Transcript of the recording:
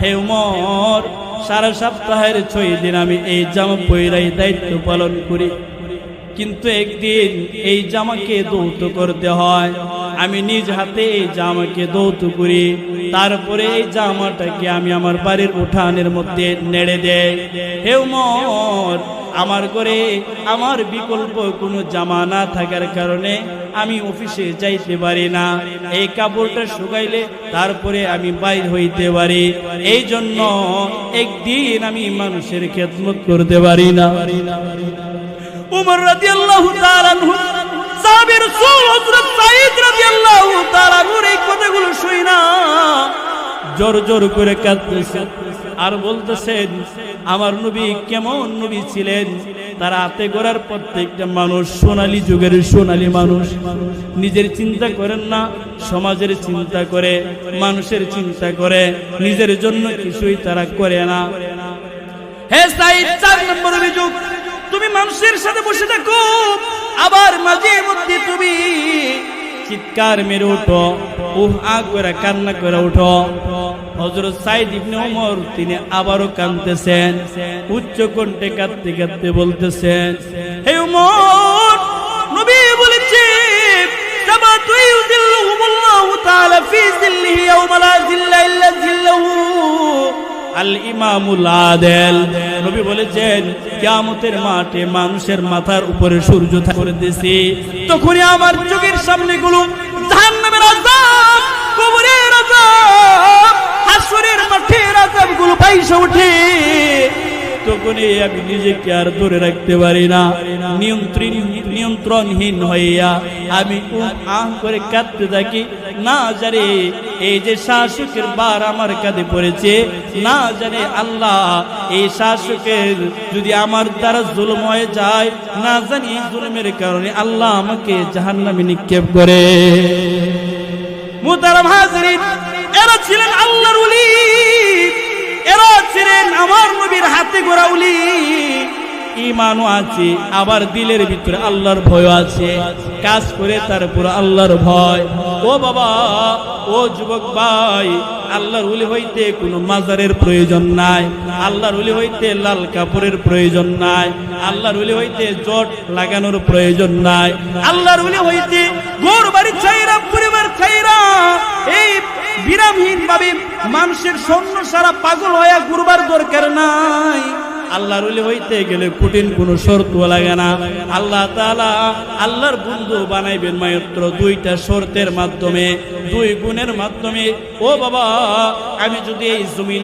হে উমর, সারা সপ্তাহের 6 দিন আমি এই জামা পইরাই দায়িত্ব পালন করি, কিন্তু একদিন এই জামাকে দৌত করতে হয়। আমি নিজ হাতে এই জামাকে দৌত করি, তারপরে এই জামাটাকে আমি আমার বাড়ির উঠানের মধ্যে নেড়ে দেই। হে উমর, আমার ঘরে আমার বিকল্প কোনো জামা না থাকার কারণে আমি অফিসে যাইতে পারি না। এই কাপড়টা শুকাইলে তারপরে আমি বাইর হইতে পারি, এই জন্য একদিন আমি মানুষের খেদমত করতে পারি না। উমর রাদিয়াল্লাহু তাআলা আনহু, সাহাবী রাসূল হযরত সাঈদ রাদিয়াল্লাহু তাআলা আনহুর এই কথাগুলো শুনে জোর জোর করে কাঁদতেছেন আর বলতেছেন, আমার নবী কেমন নবী ছিলেন। তার হাতে গড়ার প্রত্যেকটা মানুষ সোনালী যুগের সোনালী মানুষ। নিজের চিন্তা করেন না, সমাজের চিন্তা করে, মানুষের চিন্তা করে, নিজের জন্য কিছুই তারা করে না। হে সাঈদ, 4 নম্বর অভিযোগ, তুমি মানুষের সাথে বসে থাকো, আবার মাঝে মধ্যে তুমি চিৎকার মেরে উঠো, করে কান্না করে উঠো। হযরত সাঈদ ইবনে ওমর তিনি আবারও কাঁদতেছেন, উচ্চ কণ্ঠে কাঁদতে কাঁদতে বলতেছেন, হে ওমর, নবী বলেছে সাবাতু ইউযিল্লুহুমুল্লাহু তাআলা ফি যিল্লিহি ইয়াওমা লা যিল্লা ইল্লা যিল্লুহু আল ইমামুল আদিল। নবী বলেছেন, কিয়ামতের মাঠে মানুষের মাথার উপরে সূর্য করে দিয়েছি, তখনই আমার চোখের সামনে গুলো জাহান্নামের আযাব, কবরের আযাব, হাসরের মাঠের আযাব গুলো পাইসা ওঠে। তখনই আমি নিজেকে আর ধরে রাখতে পারি না, নিয়ন্ত্রণহীন হইয়া আমি আহ করে কাঁদতে থাকি। না জানে এই যে শাসকের বার আমার কাঁধে পড়েছে, না জানে আল্লাহ এই শাসকের যদি আমার দ্বারা জুলুম হয়ে যায়, না জানি এই জুলুমের কারণে আল্লাহ আমাকে জাহান্নামে নিক্ষেপ করে। মুহতারাম হাজিরিন, এরা ছিলেন আল্লাহর ওলি, এরা ছিলেন আমার নবীর হাতে গড়া ওলি। ঈমানও আছে, আবার দিলের ভিতরে আল্লাহর ভয় আছে, কাজ করে তারপর আল্লাহর ভয়। ও বাবা, ও যুবক ভাই, আল্লাহর ওলি হইতে কোনো মাজারের প্রয়োজন নাই, আল্লাহর ওলি হইতে লাল কাপড়ের প্রয়োজন নাই, আল্লাহর ওলি হইতে জট লাগানোর প্রয়োজন নাই, আল্লাহর ওলি হইতে ঘর বাড়ি ছাইরা, পরিবার ছাইরা, এই বিরামহীন ভাবে মানুষের সৈন্য সারা পাগল হয়ে ঘুরবার দরকার নাই। আল্লাহর ওলি হইতে গেলে কঠিন কোনো শর্ত লাগে না। আল্লাহ তাআলা আল্লাহর বন্ধু বানাইবেন মাত্র 2টা শর্তের মাধ্যমে, 2 গুণের মাধ্যমে। ও বাবা, আমি যদি এই জমিন